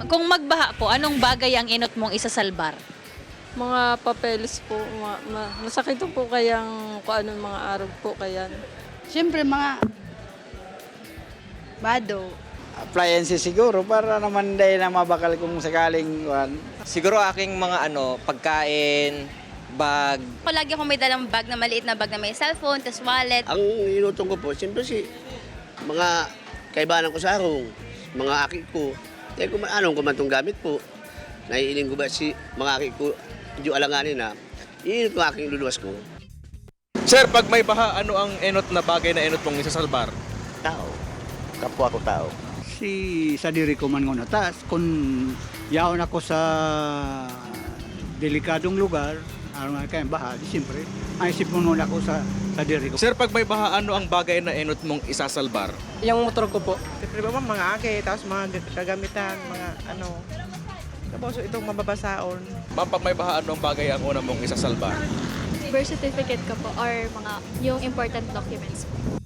Kung magbaha po, anong bagay ang inot mong isasalbar? Mga papeles po, masakit po kayang kung ano mga araw po kaya. Siyempre mga bado. Appliances siguro para naman dahil na mabakal kung sakaling Siguro aking mga pagkain, bag. Ako lagi akong may dalang bag na maliit na bag na may cellphone, tas wallet. Ang inutong ko po, siyempre mga kaibanan ko sa arong, mga aki ko. Kaya kung anong kumantong gamit po, naiiling ko ba mga aki ko, hindi alanganin na, iinit ko aking luluwas ko. Sir, pag may baha, ano ang enot na bagay na enot mong isasalbar? Tao, kapwa ko tao. Sa diri ko man nguna tas kung yaon ako sa delikadong lugar aron nga kay baha di siyempre ang isip mo muna ako sa diri ko. Sir, pag may baha, ano ang bagay na enot mong isasalbar? Yung motor ko po. Siyempre ba mga ake, tapos mga kagamitan, mga tapos itong mababasaon. Ma'am, pag may baha, ano ang bagay ang una mong isasalbar? Birth certificate ko po or yung important documents po.